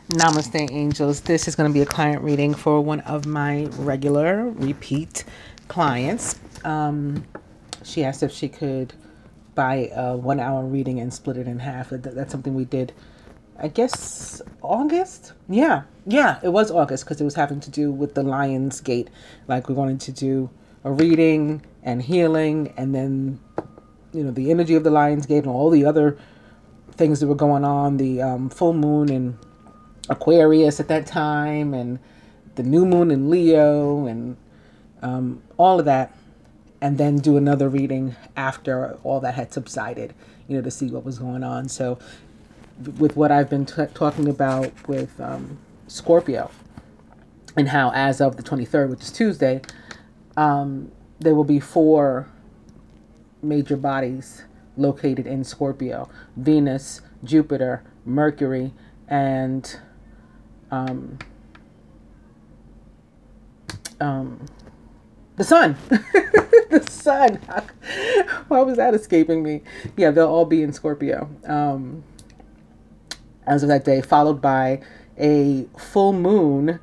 Namaste, angels. This is going to be a client reading for one of my regular repeat clients. She asked if she could buy a 1 hour reading and split it in half. That's something we did, I guess, August? Yeah, it was August because it was having to do with the Lion's Gate. Like we wanted to do a reading and healing and then, you know, the energy of the Lion's Gate and all the other things that were going on, the full moon and Aquarius at that time, and the new moon in Leo, and all of that, and then do another reading after all that had subsided, you know, to see what was going on. So with what I've been talking about with Scorpio, and how as of the 23rd, which is Tuesday, there will be 4 major bodies located in Scorpio: Venus, Jupiter, Mercury, and the sun. The sun. Why was that escaping me? Yeah, they'll all be in Scorpio as of that day, followed by a full moon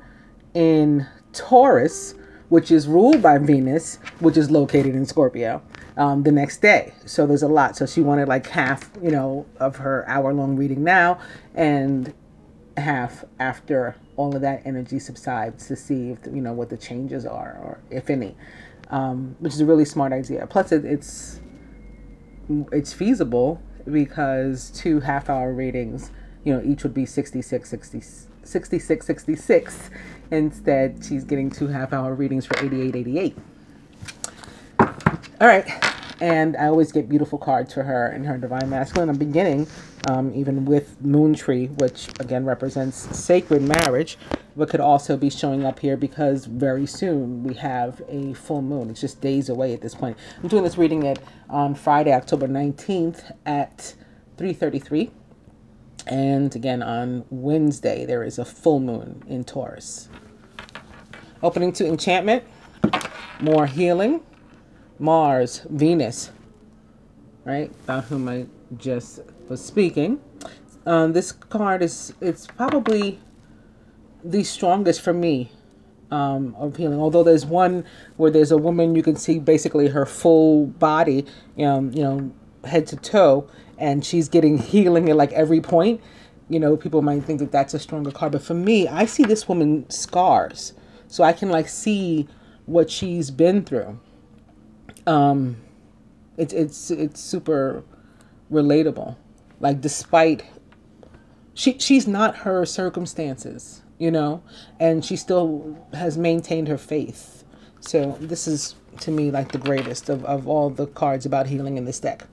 in Taurus, which is ruled by Venus, which is located in Scorpio, the next day. So there's a lot. So she wanted like half, you know, of her hour-long reading now and half after all of that energy subsides, to see if, you know, what the changes are, or if any, which is a really smart idea. Plus it's feasible because 2 half-hour readings, you know, each would be 66. Instead, she's getting 2 half-hour readings for 88. All right. And I always get beautiful cards for her and her divine masculine. I'm beginning even with Moon Tree, which again represents sacred marriage, but could also be showing up here because very soon we have a full moon. It's just days away at this point. I'm doing this reading on Friday, October 19th at 3:33. And again, on Wednesday, there is a full moon in Taurus. Opening to enchantment, more healing. Mars, Venus, right, about whom I just was speaking. This card it's probably the strongest for me of healing. Although there's one where there's a woman, you can see basically her full body, you know, head to toe, and she's getting healing at like every point. You know, people might think that that's a stronger card, but for me, I see this woman's scars, so I can like see what she's been through. It's super relatable. Like, despite she's not her circumstances, you know, and she still has maintained her faith. So this is, to me, like the greatest of all the cards about healing in this deck.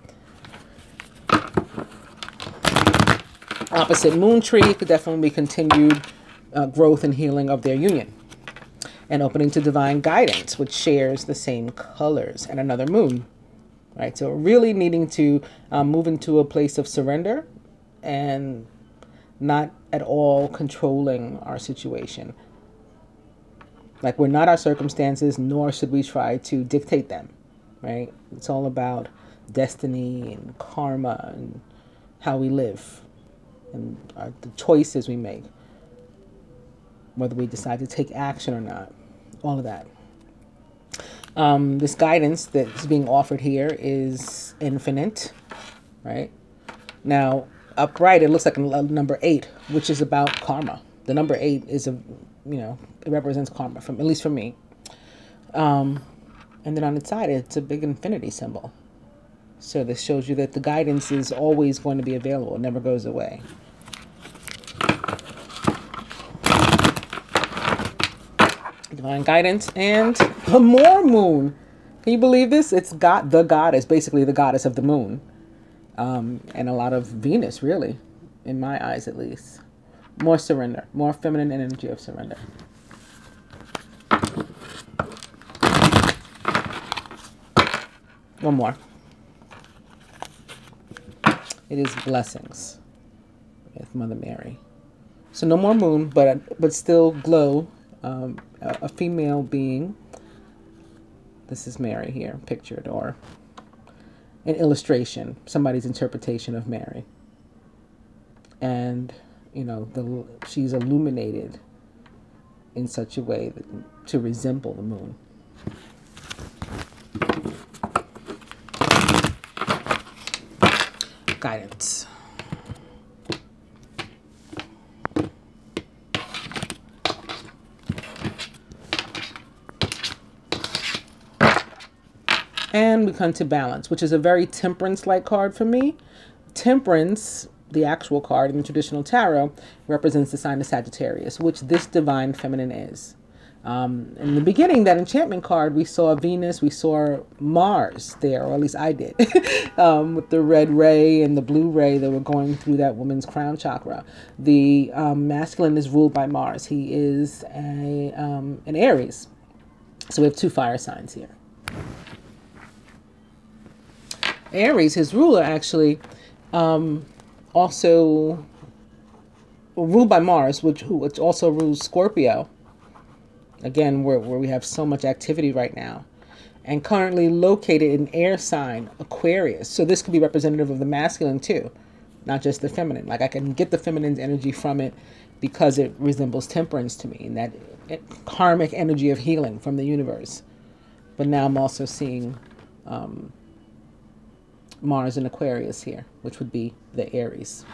Opposite, Moon Tree, could definitely be continued growth and healing of their union. And opening to divine guidance, which shares the same colors, and another moon, right? So really needing to move into a place of surrender and not at all controlling our situation. Like, we're not our circumstances, nor should we try to dictate them, right? It's all about destiny and karma and how we live and the choices we make, whether we decide to take action or not, all of that. This guidance that's being offered here is infinite, right? Now, upright, it looks like a number 8, which is about karma. The number 8 is it represents karma, at least for me. And then on its side, it's a big infinity symbol. So this shows you that the guidance is always going to be available. It never goes away. Divine guidance and the more moon. Can you believe this? It's got the goddess, basically the goddess of the moon. And a lot of Venus, really, in my eyes at least. More surrender, more feminine energy of surrender. One more. It is blessings with Mother Mary. So no more moon, but still glow. A female being. This is Mary here, pictured, or an illustration, somebody's interpretation of Mary. And you know, she's illuminated in such a way to resemble the moon. Guidance. And we come to balance, which is a very temperance-like card for me. Temperance, the actual card in the traditional tarot, represents the sign of Sagittarius, which this divine feminine is. In the beginning, that enchantment card, we saw Venus, we saw Mars there, or at least I did, with the red ray and the blue ray that were going through that woman's crown chakra. The masculine is ruled by Mars. He is an Aries. So we have 2 fire signs here. Aries, his ruler, actually also ruled by Mars, which also rules Scorpio. Again, where we have so much activity right now. And currently located in air sign, Aquarius. So this could be representative of the masculine too, not just the feminine. Like I can get the feminine's energy from it because it resembles temperance to me, and that karmic energy of healing from the universe. But now I'm also seeing Mars in Aquarius here, which would be the Aries.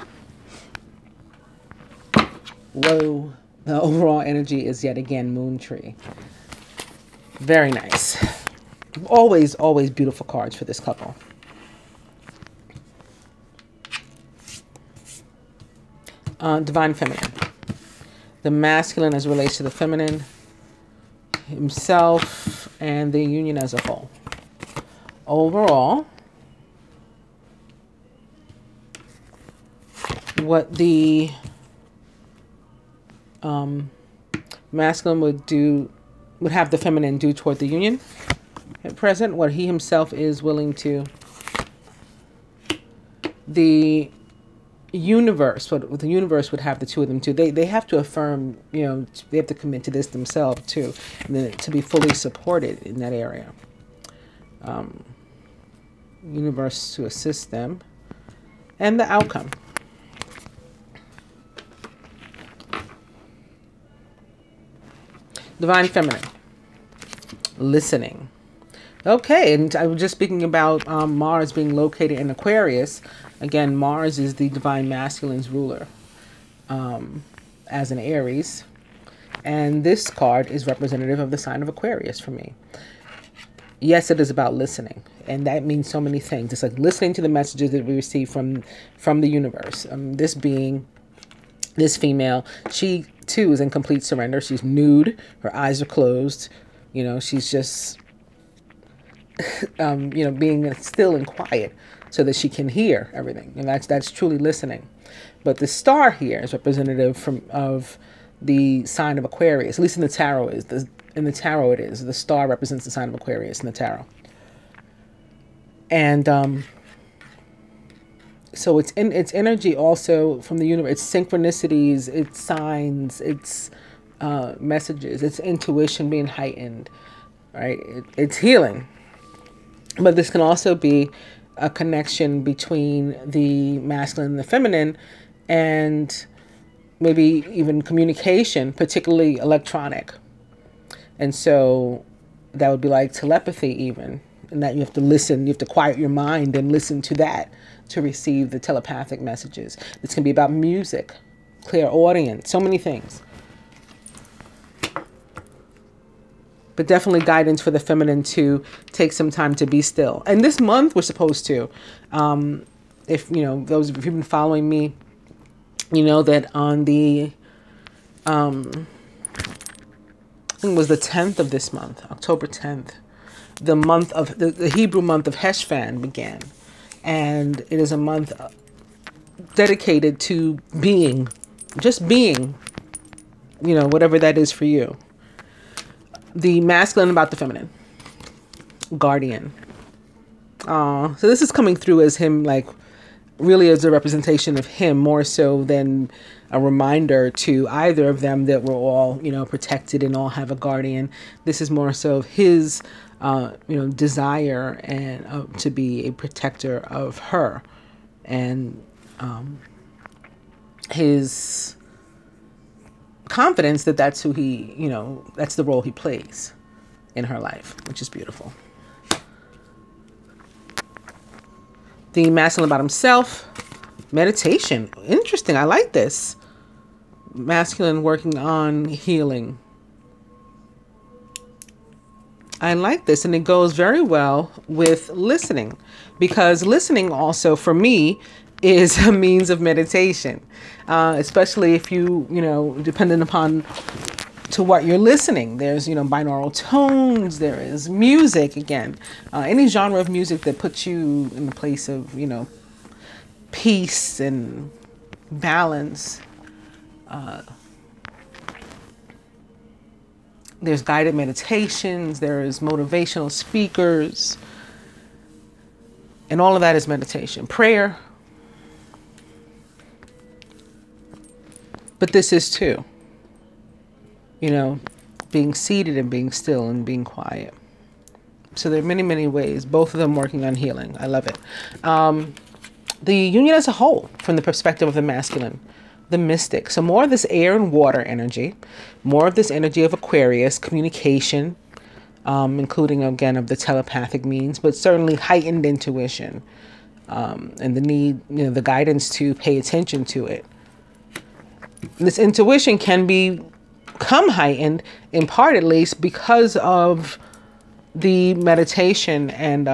Whoa. The overall energy is yet again moon tree. Very nice. Always, always beautiful cards for this couple. Divine feminine. The masculine as it relates to the feminine, himself, and the union as a whole. Overall, what the masculine would have the feminine do toward the union at present, what he himself is willing to. The universe, what the universe would have the 2 of them do. They have to affirm, you know, they have to commit to this themselves too, and then to be fully supported in that area. Universe to assist them, and the outcome. Divine feminine, listening. Okay, and I was just speaking about Mars being located in Aquarius. Again, Mars is the divine masculine's ruler as an Aries. And this card is representative of the sign of Aquarius for me. Yes, it is about listening. And that means so many things. It's like listening to the messages that we receive from the universe. This being, this female, she too is in complete surrender. She's nude. Her eyes are closed. You know, she's just, you know, being still and quiet so that she can hear everything. And that's truly listening. But the star here is representative of the sign of Aquarius. At least in the tarot in the tarot it is. The star represents the sign of Aquarius in the tarot. And so it's energy also from the universe. It's synchronicities, it's signs, it's messages, it's intuition being heightened, right? It's healing. But this can also be a connection between the masculine and the feminine, and maybe even communication, particularly electronic. And so that would be like telepathy even, and that you have to listen, you have to quiet your mind and listen to that to receive the telepathic messages. This can be about music, clairaudience, so many things. But definitely guidance for the feminine to take some time to be still. And this month we're supposed to, if you know, those of you who've been following me, you know that on the, I think it was the 10th of this month, October 10th, the month of the Hebrew month of Heshvan began. And it is a month dedicated to being, just being, you know, whatever that is for you. The masculine about the feminine. Guardian. So this is coming through as him, like, really as a representation of him, more so than a reminder to either of them that we're all, you know, protected and all have a guardian. This is more so of his, you know, desire and to be a protector of her. And his confidence that that's who he, that's the role he plays in her life, which is beautiful. The masculine about himself, meditation. Interesting. I like this. Masculine working on healing. I like this, and it goes very well with listening, because listening also for me is a means of meditation, especially if depending upon to what you're listening. There's, binaural tones, there is music, again, any genre of music that puts you in the place of, peace and balance. There's guided meditations, there's motivational speakers, and all of that is meditation. Prayer. But this is too, being seated and being still and being quiet. So there are many, many ways, both of them working on healing. I love it. The union as a whole, from the perspective of the masculine, the mystic. So more of this air and water energy, more of this energy of Aquarius, communication, including, again, of the telepathic means, but certainly heightened intuition, and the need, the guidance to pay attention to it. This intuition can become heightened, in part at least, because of the meditation and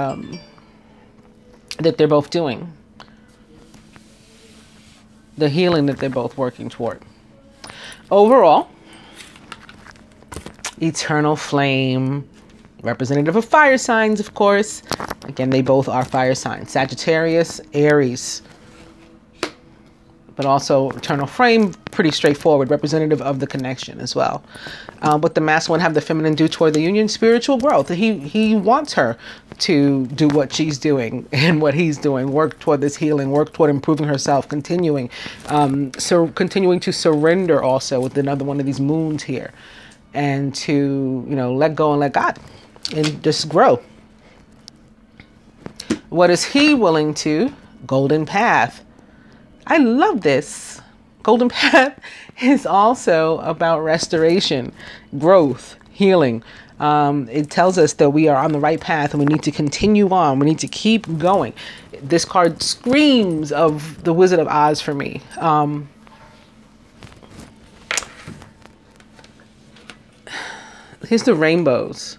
that they're both doing. The healing that they're both working toward. Overall, eternal flame, representative of fire signs, of course. Again, they both are fire signs. Sagittarius, Aries. But also eternal flame, pretty straightforward, representative of the connection as well. What the masculine have the feminine do toward the union, spiritual growth. He wants her to do what she's doing and what he's doing, work toward this healing, work toward improving herself, continuing to surrender also with another one of these moons here, and to, let go and let God and just grow. What is he willing to? Golden path. I love this. Golden path is also about restoration, growth, healing. It tells us that we are on the right path and we need to continue on. We need to keep going. This card screams of the Wizard of Oz for me. Here's the rainbows.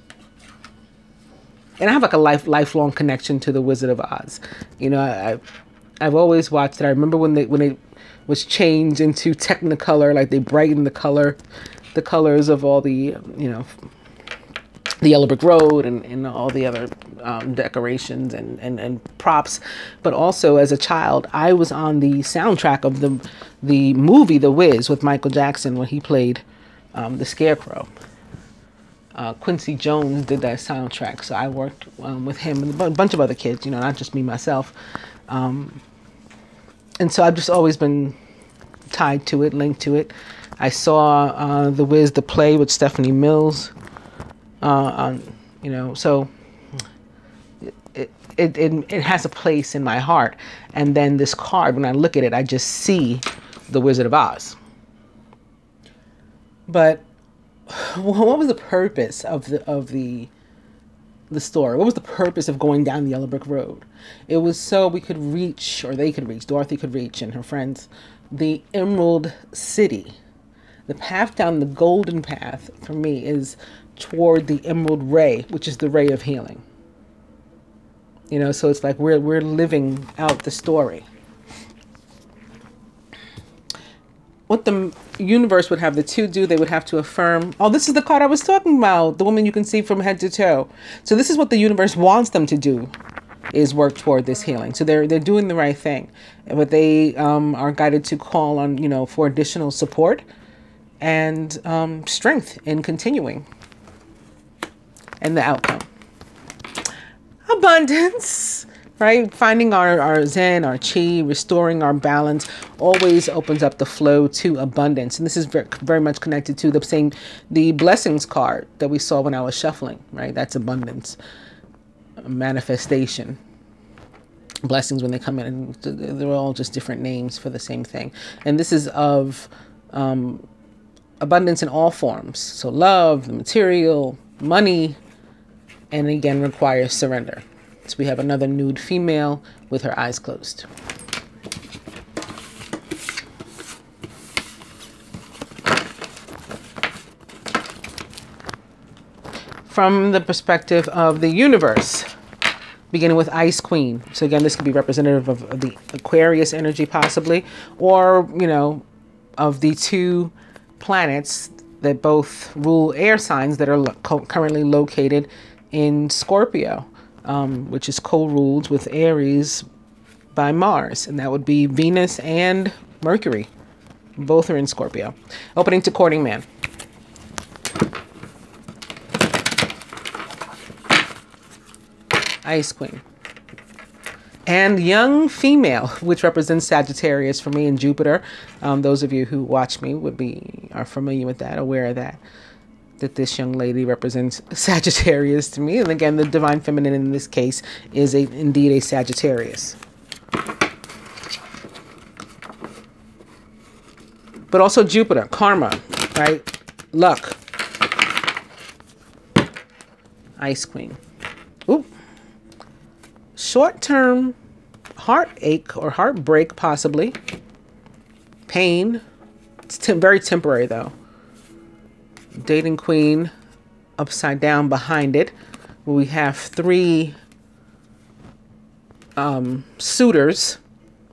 And I have like a lifelong connection to the Wizard of Oz. I've always watched it. I remember when it was changed into Technicolor, like they brightened the colors of all the, the Yellow Brick Road and all the other decorations and props. But also as a child, I was on the soundtrack of the movie The Wiz with Michael Jackson when he played the Scarecrow. Quincy Jones did that soundtrack, so I worked with him and a bunch of other kids, not just me, myself. And so I've just always been tied to it, linked to it. I saw The Wiz, the play with Stephanie Mills, so it has a place in my heart. And then this card, when I look at it, I just see the Wizard of Oz. But what was the purpose of the story? What was the purpose of going down the Yellow Brick Road? It was so we could reach, or they could reach, Dorothy could reach and her friends, the Emerald City. The path down the golden path for me is toward the Emerald Ray, which is the ray of healing. So it's like we're living out the story. What the universe would have the two do, they would have to affirm. Oh, this is the card I was talking about. The woman you can see from head to toe. So this is what the universe wants them to do, is work toward this healing. So they're doing the right thing. But they are guided to call on, for additional support and strength in continuing. And the outcome. Abundance. Right? Finding our zen, our chi, restoring our balance always opens up the flow to abundance. And this is very, very much connected to the blessings card that we saw when I was shuffling, right? That's abundance, manifestation. blessings when they come in, and they're all just different names for the same thing. And this is of abundance in all forms. So love, the material, money, and again requires surrender. So we have another nude female with her eyes closed. From the perspective of the universe, beginning with Ice Queen. So again, this could be representative of the Aquarius energy possibly, or, you know, of the two planets that both rule air signs that are currently located in Scorpio, which is co-ruled with Aries by Mars. And that would be Venus and Mercury. Both are in Scorpio. Opening to courting man. Ice Queen. And young female, which represents Sagittarius for me and Jupiter. Those of you who watch me are familiar with that, aware of that this young lady represents Sagittarius to me. And again, the divine feminine in this case is indeed a Sagittarius. But also Jupiter, karma, right? Luck. Ice Queen. Ooh. Short-term heartache or heartbreak, possibly. Pain. It's very temporary, though. Dating Queen upside down behind it. We have three suitors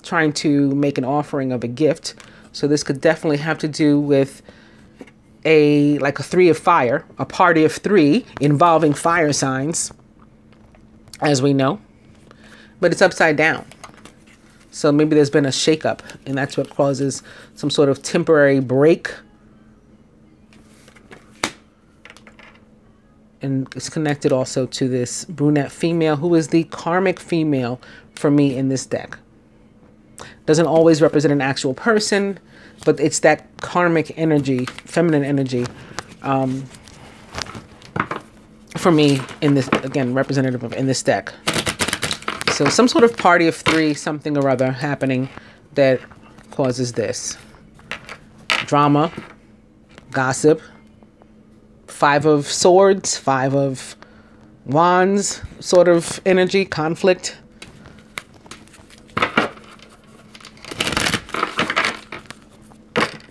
trying to make an offering of a gift. So this could definitely have to do with like a three of fire, a party of three involving fire signs, as we know. But it's upside down. So maybe there's been a shakeup, and that's what causes some sort of temporary break. And it's connected also to this brunette female, who is the karmic female for me in this deck. Doesn't always represent an actual person, but it's that karmic energy, feminine energy, for me in this, again, representative of in this deck. So some sort of party of three, something or other happening that causes this. Drama, gossip, Five of Swords, Five of Wands sort of energy, conflict.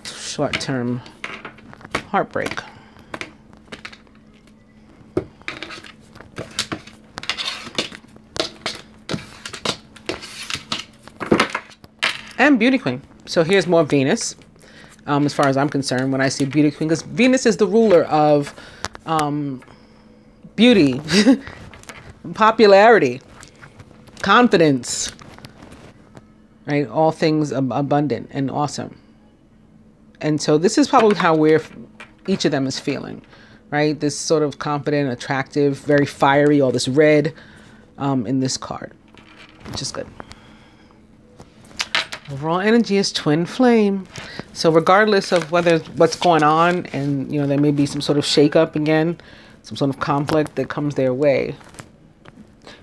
Short-term heartbreak. And Beauty Queen. So here's more Venus, as far as I'm concerned, when I see Beauty Queen, because Venus is the ruler of beauty, popularity, confidence, right? All things abundant and awesome. And so this is probably how each of them is feeling, right? This sort of confident, attractive, very fiery, all this red in this card, which is good. Overall energy is twin flame. So regardless of what's going on, and you know, there may be some sort of shakeup again, some sort of conflict that comes their way,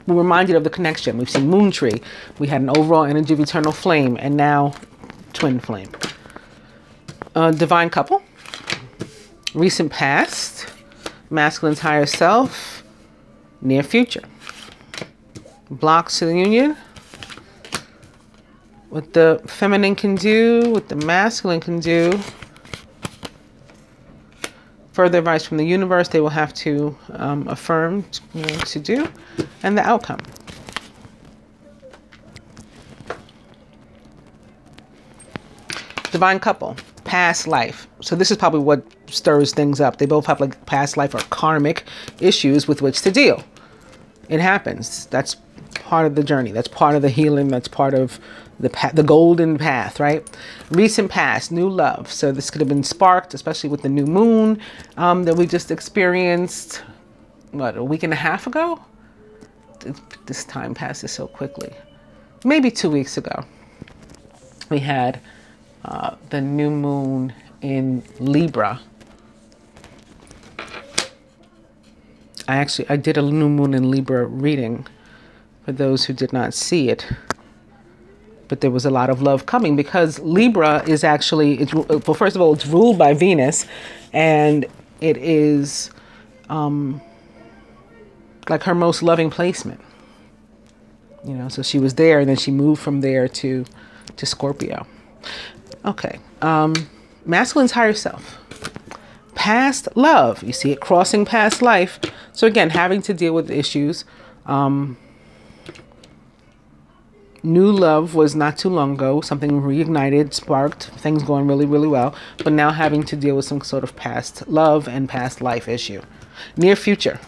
we're reminded of the connection. We've seen Moon Tree. We had an overall energy of eternal flame, and now twin flame. Divine couple. Recent past. Masculine's higher self. Near future. Blocks to the union. What the feminine can do, what the masculine can do. Further advice from the universe, they will have to affirm to do, and the outcome. Divine couple, past life. So this is probably what stirs things up. They both have like past life or karmic issues with which to deal. It happens. That's part of the journey. That's part of the healing. That's part of the golden path, right? Recent past, new love. So this could have been sparked, especially with the new moon that we just experienced, what, a week and a half ago? This time passes so quickly. Maybe 2 weeks ago. We had the new moon in Libra. I did a new moon in Libra reading for those who did not see it. But there was a lot of love coming because Libra is actually, well, first of all, it's ruled by Venus, and it is like her most loving placement. You know, so she was there, and then she moved from there to Scorpio. Okay, masculine's higher self. Past love, you see it crossing past life. So again, having to deal with issues. New love was not too long ago. Something reignited, sparked, things going really, really well. But now having to deal with some sort of past love and past life issue. Near future,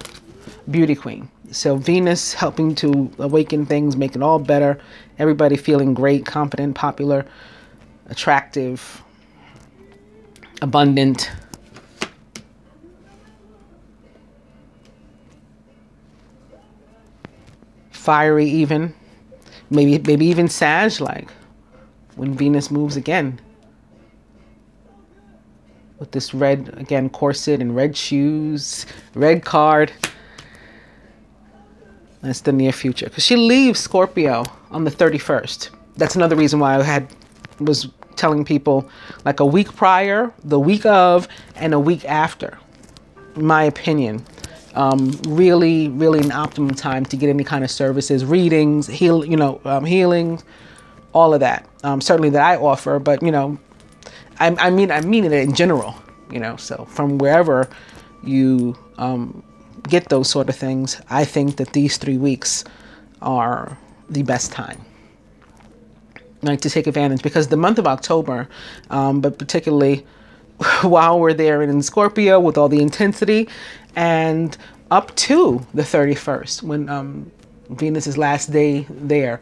beauty queen. So Venus helping to awaken things, make it all better. Everybody feeling great, confident, popular, attractive, abundant. Fiery even. Maybe even Sag-like when Venus moves again. With this red, again, corset and red shoes, red card. That's the near future. Because she leaves Scorpio on the 31st. That's another reason why I was telling people like a week prior, the week of, and a week after. In my opinion. Really, really an optimum time to get any kind of services, readings, healings, all of that. Certainly that I offer, but you know, I mean it in general, you know, so from wherever you, get those sort of things, I think that these 3 weeks are the best time. Like to take advantage because the month of October, but particularly while we're there in Scorpio with all the intensity and up to the 31st when Venus's last day there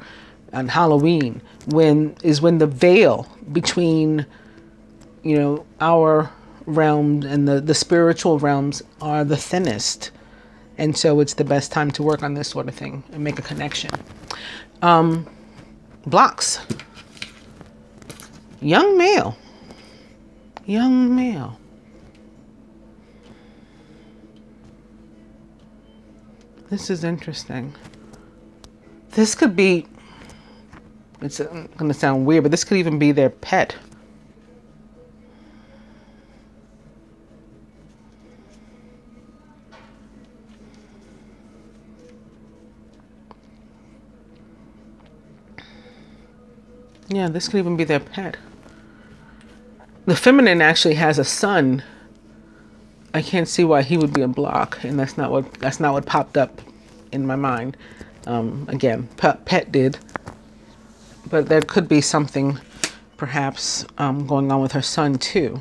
on Halloween, when the veil between, you know, our realm and the spiritual realms are the thinnest. And so it's the best time to work on this sort of thing and make a connection. Blocks. Young male. Young male. This is interesting. This could be, it's going to sound weird, but this could even be their pet. Yeah, this could even be their pet. The feminine actually has a son. I can't see why he would be a block, and that's not what popped up in my mind. Again, pet did, but there could be something perhaps going on with her son too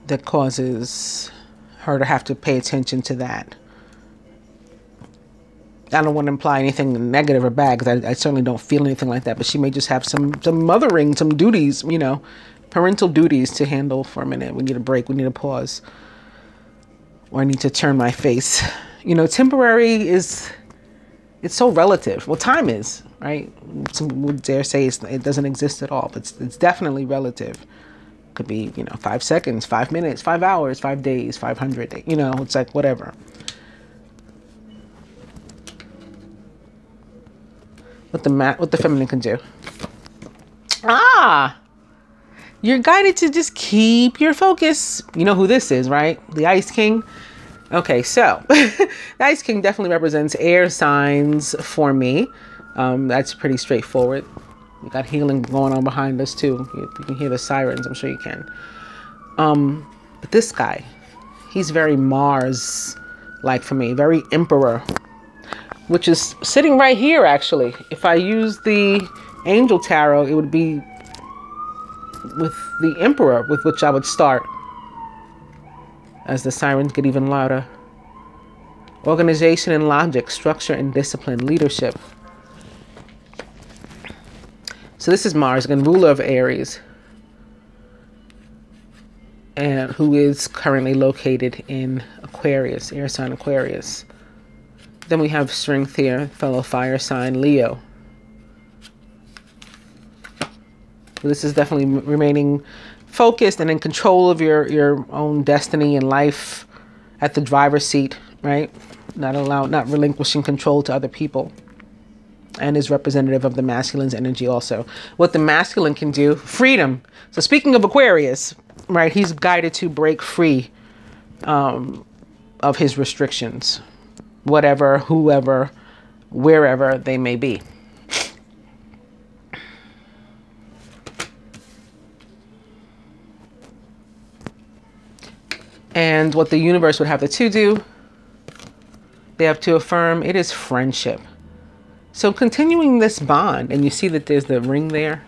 that causes her to have to pay attention to that. I don't want to imply anything negative or bad because I certainly don't feel anything like that, but she may just have some mothering, some duties, you know, parental duties to handle for a minute. We need a break. We need a pause. Or I need to turn my face. You know, temporary it's so relative. Well, time is, right? Some would dare say it doesn't exist at all, but it's definitely relative. Could be, you know, 5 seconds, 5 minutes, 5 hours, 5 days, 500 days. You know, it's like whatever. What the feminine can do. You're guided to just keep your focus. You know who this is, right? The Ice King. Okay, so the Ice King definitely represents air signs for me. That's pretty straightforward. We got healing going on behind us too. You can hear the sirens. I'm sure you can. But this guy, he's very Mars-like for me. Very Emperor. Which is sitting right here, actually. If I use the Angel Tarot, it would be with the Emperor, with which I would start. As the sirens get even louder. Organization and logic, structure and discipline, leadership. So this is Mars, again, ruler of Aries. And who is currently located in Aquarius, air sign Aquarius. Then we have strength here, fellow fire sign, Leo. So this is definitely remaining focused and in control of your own destiny and life at the driver's seat, right? not relinquishing control to other people, and is representative of the masculine's energy also. What the masculine can do, freedom. So speaking of Aquarius, right, he's guided to break free of his restrictions, whatever, whoever, wherever they may be. And what the universe would have the two do, they have to affirm, it is friendship. So continuing this bond, and you see that there's the ring there,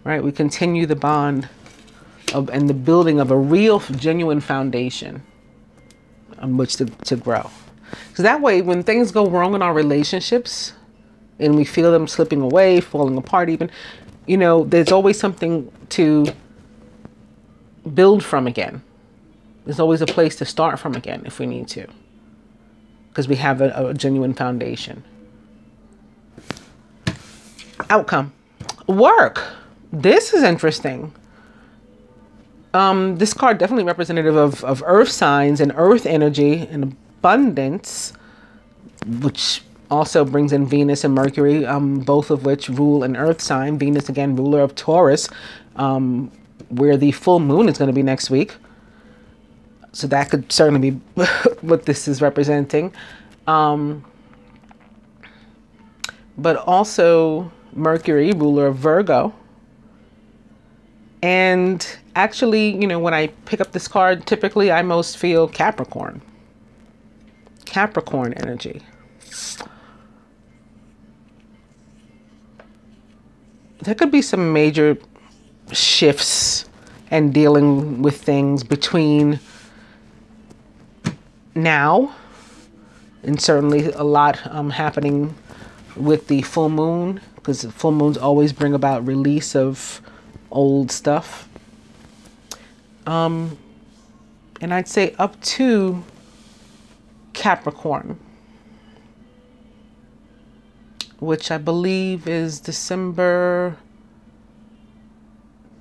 right? We continue the bond and the building of a real, genuine foundation on which to grow. So that way, when things go wrong in our relationships and we feel them slipping away, falling apart even, you know, there's always something to build from again. There's always a place to start from again if we need to, because we have a genuine foundation. Outcome. Work. This is interesting. This card definitely representative of earth signs and earth energy and abundance, which also brings in Venus and Mercury, both of which rule an earth sign. Venus, again, ruler of Taurus, where the full moon is going to be next week. So that could certainly be what this is representing. But also Mercury, ruler of Virgo. And actually, you know, when I pick up this card, typically I most feel Capricorn. Capricorn energy. There could be some major shifts and dealing with things between now, and certainly a lot happening with the full moon, because full moons always bring about release of old stuff. And I'd say up to Capricorn, which I believe is December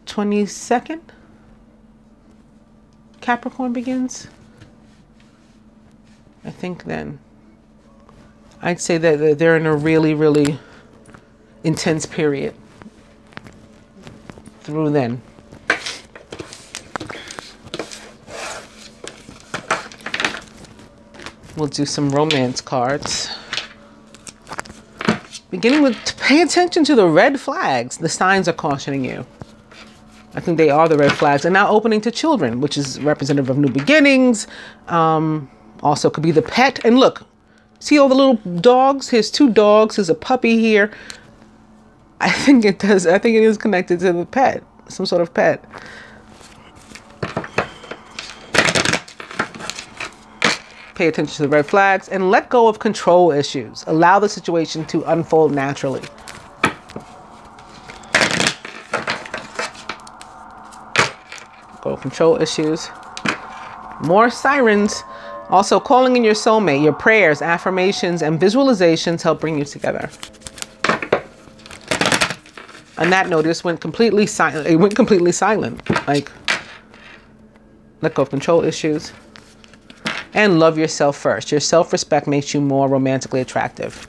22nd. Capricorn begins. I think then. I'd say that they're in a really, really intense period through then. We'll do some romance cards. Beginning with, pay attention to the red flags. The signs are cautioning you. I think they are the red flags. And now opening to children, which is representative of new beginnings. Also could be the pet. And look, see all the little dogs? Here's two dogs. There's a puppy here. I think it does. I think it is connected to the pet. Some sort of pet. Pay attention to the red flags and let go of control issues. Allow the situation to unfold naturally. Go control issues. More sirens. Also, calling in your soulmate. Your prayers, affirmations, and visualizations help bring you together. On that note, this went completely silent. It went completely silent. Like, let go of control issues. And love yourself first. Your self-respect makes you more romantically attractive.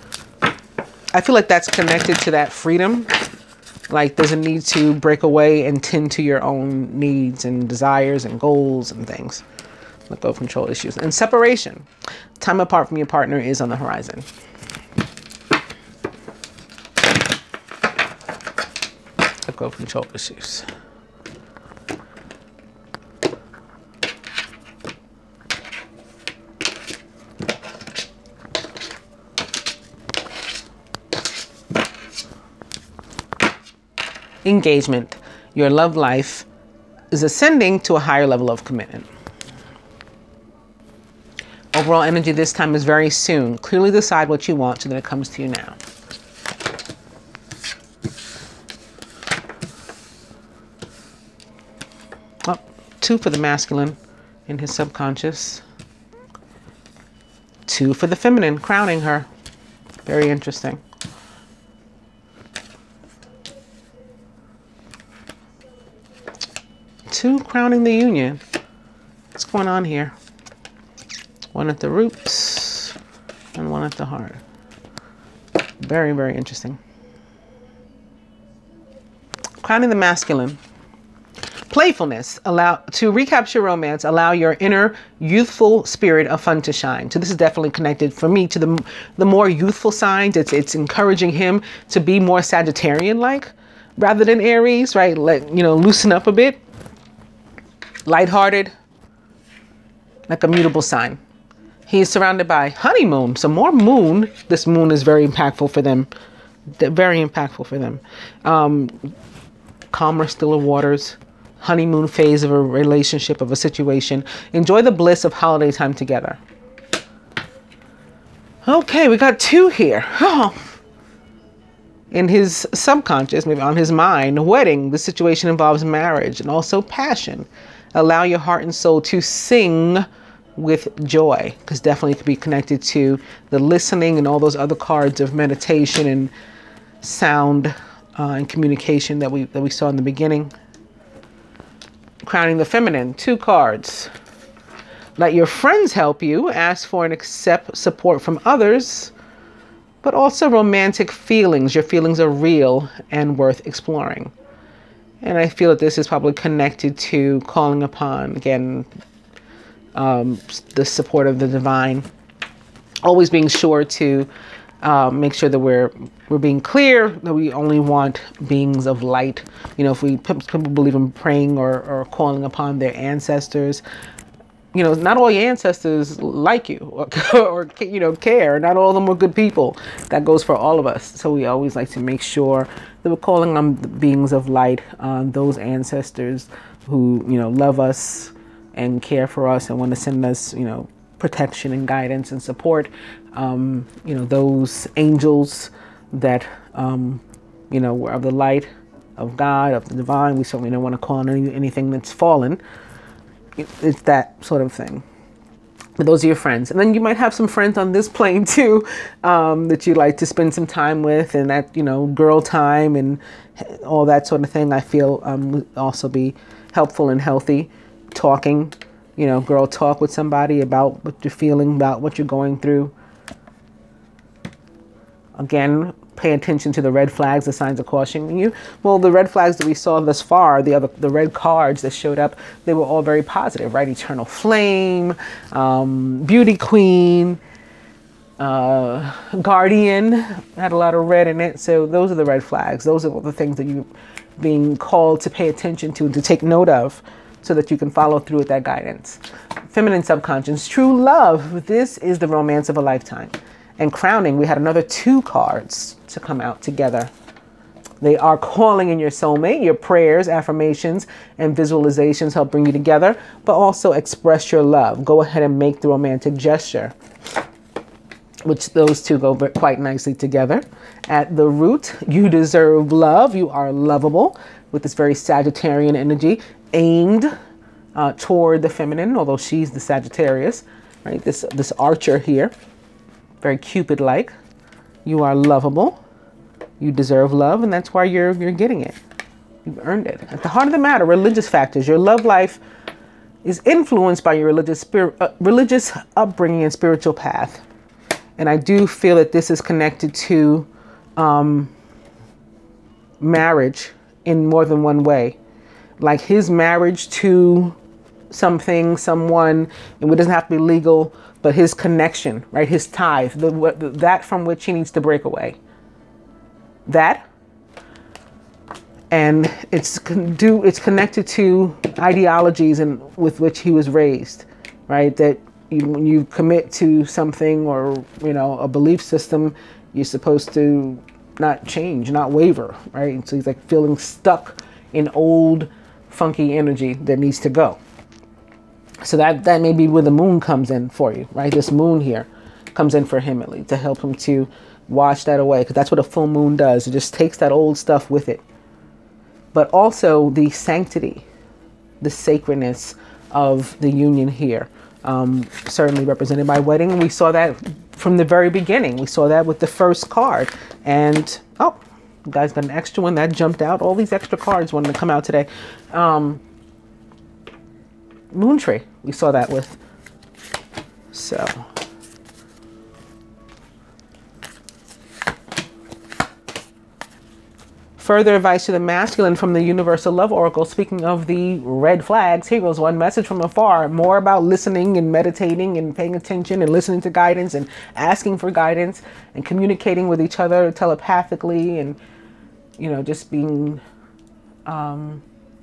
I feel like that's connected to that freedom. Like, there's a need to break away and tend to your own needs and desires and goals and things. Let go of control issues. And separation. Time apart from your partner is on the horizon. Let go of control issues. Engagement. Your love life is ascending to a higher level of commitment. Overall energy this time is very soon. Clearly decide what you want so that it comes to you now. Oh, 2 for the masculine in his subconscious. 2 for the feminine, crowning her. Very interesting. Two crowning the union. What's going on here? 1 at the roots. and one at the heart. Very, very interesting. Crowning the masculine. Playfulness. To recapture romance, allow your inner youthful spirit of fun to shine. So this is definitely connected for me to the more youthful signs. It's encouraging him to be more Sagittarian-like rather than Aries, right? Loosen up a bit. Lighthearted, like a mutable sign. He is surrounded by honeymoon. So more moon. This moon is very impactful for them. Very impactful for them. Calmer, stiller waters. Honeymoon phase of a relationship, of a situation. Enjoy the bliss of holiday time together. Okay, we got 2 here. Oh. In his subconscious, maybe on his mind, wedding. The situation involves marriage and also passion. Allow your heart and soul to sing with joy, because definitely it could be connected to the listening and all those other cards of meditation and sound and communication that we saw in the beginning. Crowning the feminine, 2 cards. Let your friends help you. Ask for and accept support from others, but also romantic feelings. Your feelings are real and worth exploring. And I feel that this is probably connected to calling upon, again, the support of the divine. Always being sure to make sure that we're being clear that we only want beings of light. If people believe in praying or calling upon their ancestors, not all your ancestors like you or care. Not all of them are good people. That goes for all of us. So we always like to make sure that we're calling on the beings of light, those ancestors who, love us and care for us and want to send us, protection and guidance and support. Those angels that, were of the light of God, of the divine. We certainly don't want to call on anything that's fallen. It's that sort of thing. But those are your friends. And then you might have some friends on this plane too, that you like to spend some time with, and that, girl time and all that sort of thing, I feel would also be helpful and healthy. Talking, girl talk with somebody about what you're feeling, about what you're going through. Again, pay attention to the red flags, the signs of cautioning you. Well, the red flags that we saw thus far, the red cards that showed up, they were all very positive, right? Eternal flame, beauty queen, guardian, had a lot of red in it. So those are the red flags. Those are the things that you're being called to pay attention to take note of, so that you can follow through with that guidance. Feminine subconscious, true love. This is the romance of a lifetime. And crowning, we had another 2 cards to come out together. They are calling in your soulmate. Your prayers, affirmations, and visualizations help bring you together, but also express your love. Go ahead and make the romantic gesture, which those 2 go quite nicely together. At the root, you deserve love. You are lovable, with this very Sagittarian energy aimed toward the feminine, although she's the Sagittarius, right? This archer here, very Cupid-like. You are lovable. You deserve love, and that's why you're getting it. You've earned it. At the heart of the matter, religious factors. Your love life is influenced by your religious upbringing and spiritual path. And I do feel that this is connected to marriage in more than one way. Like his marriage to someone, and it doesn't have to be legal, but his connection, right? His tithe, that from which he needs to break away. That, and it's connected to ideologies and with which he was raised, right? That when you commit to something or, a belief system, you're supposed to not change, not waver, right? So he's like feeling stuck in old, funky energy that needs to go. So that may be where the moon comes in for you, right? This moon here comes in for him, at least, to help him to wash that away, because that's what a full moon does. It just takes that old stuff with it. But also the sanctity, the sacredness of the union here, certainly represented by wedding. We saw that from the very beginning. We saw that with the first card. And, oh, you guys got an extra one that jumped out. All these extra cards wanted to come out today. Moon tree, we saw that with. So, Further advice to the masculine from the Universal Love Oracle. Speaking of the red flags, here goes one. Message from afar. More about listening and meditating and paying attention and listening to guidance and asking for guidance and communicating with each other telepathically and, you know, just being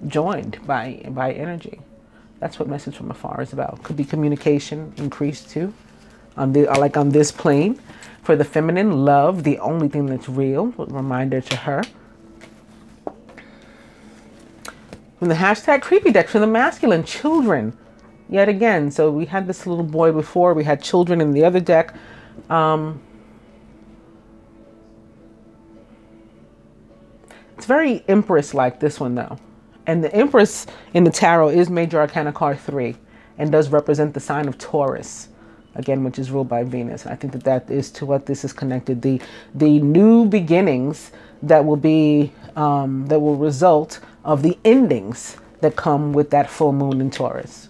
joined by energy. That's what message from afar is about. Could be communication increased too, on this plane. For the feminine, love, the only thing that's real. Reminder to her. From the hashtag creepy deck for the masculine, children. Yet again, so we had this little boy before. We had children in the other deck. It's very Empress-like, this one though. And the Empress in the tarot is Major Arcana card 3 and does represent the sign of Taurus, again, which is ruled by Venus. And I think that that is to what this is connected. The new beginnings that will be, that will result of the endings that come with that full moon in Taurus.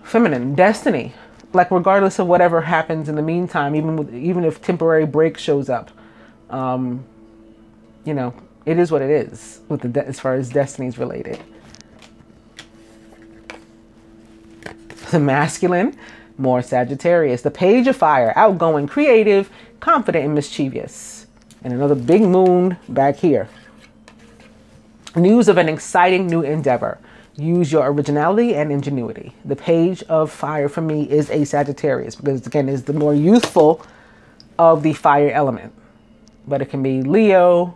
Feminine, destiny. Like regardless of whatever happens in the meantime, even if temporary break shows up, you know, it is what it is with as far as destiny is related. The masculine, more Sagittarius. The Page of Fire, outgoing, creative, confident, and mischievous. And another big moon back here. News of an exciting new endeavor. Use your originality and ingenuity. The Page of Fire for me is a Sagittarius because, again, is the more youthful of the fire element. But it can be Leo.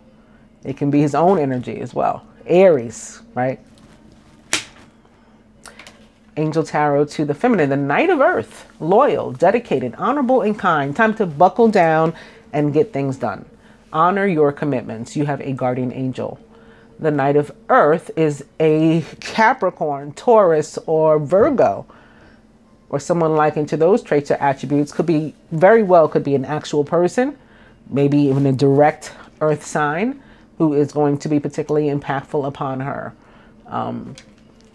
It can be his own energy as well. Aries, right? Angel Tarot to the feminine. The Knight of Earth. Loyal, dedicated, honorable, and kind. Time to buckle down and get things done. Honor your commitments. You have a guardian angel. The Knight of Earth is a Capricorn, Taurus, or Virgo, or someone likened to those traits or attributes. Could be, very well could be an actual person, maybe even a direct earth sign who is going to be particularly impactful upon her,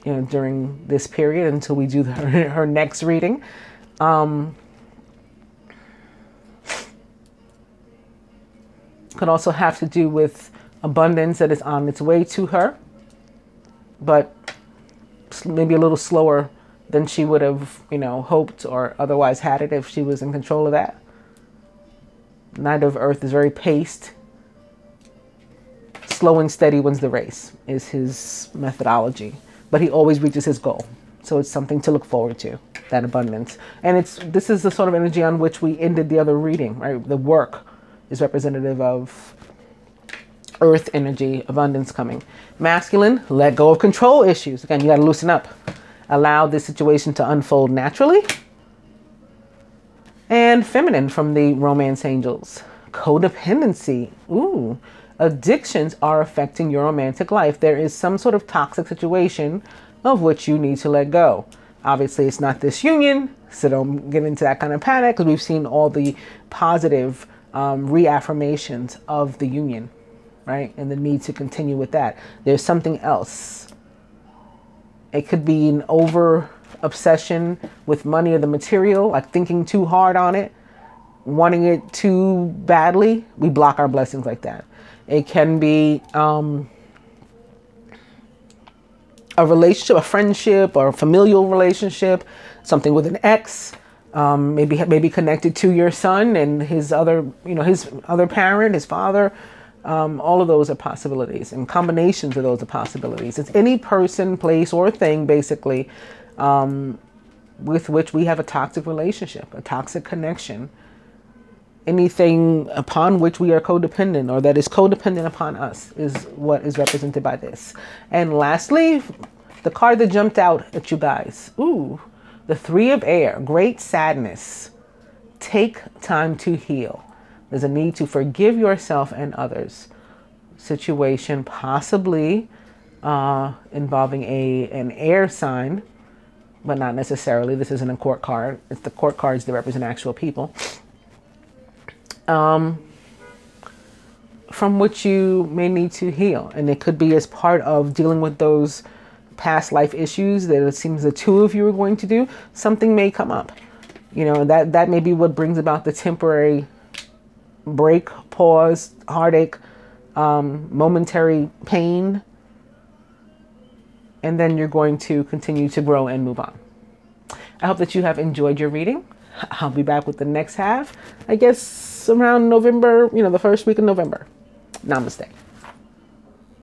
you know, during this period until we do her next reading. Could also have to do with abundance that is on its way to her, but maybe a little slower than she would have, you know, hoped or otherwise had it if she was in control of that. Knight of Earth is very paced. Slow and steady wins the race is his methodology, but he always reaches his goal. So it's something to look forward to, that abundance. And this is the sort of energy on which we ended the other reading, right? The work is representative of earth energy, abundance coming. Masculine, let go of control issues. Again, you got to loosen up. Allow this situation to unfold naturally. And feminine from the romance angels. Codependency. Ooh. Addictions are affecting your romantic life. There is some sort of toxic situation of which you need to let go. Obviously, it's not this union, so don't get into that kind of panic because we've seen all the positive reaffirmations of the union, right? And the need to continue with that. There's something else. It could be an over obsession with money or the material, like thinking too hard on it, wanting it too badly. We block our blessings like that. It can be a relationship, a friendship, or a familial relationship, something with an ex, maybe connected to your son and his other, you know, his other parent, his father. All of those are possibilities, and combinations of those are possibilities. It's any person, place, or thing, basically, with which we have a toxic relationship, a toxic connection. Anything upon which we are codependent or that is codependent upon us is what is represented by this. And lastly, the card that jumped out at you guys. Ooh, the Three of Air, great sadness. Take time to heal. There's a need to forgive yourself and others. Situation possibly involving an air sign, but not necessarily. This isn't a court card. It's the court cards that represent actual people. From which you may need to heal. And it could be as part of dealing with those past life issues that it seems the two of you are going to do. Something may come up. You know, that may be what brings about the temporary break, pause, heartache, momentary pain, and then you're going to continue to grow and move on. I hope that you have enjoyed your reading. I'll be back with the next half, I guess around November, the first week of November. Namaste.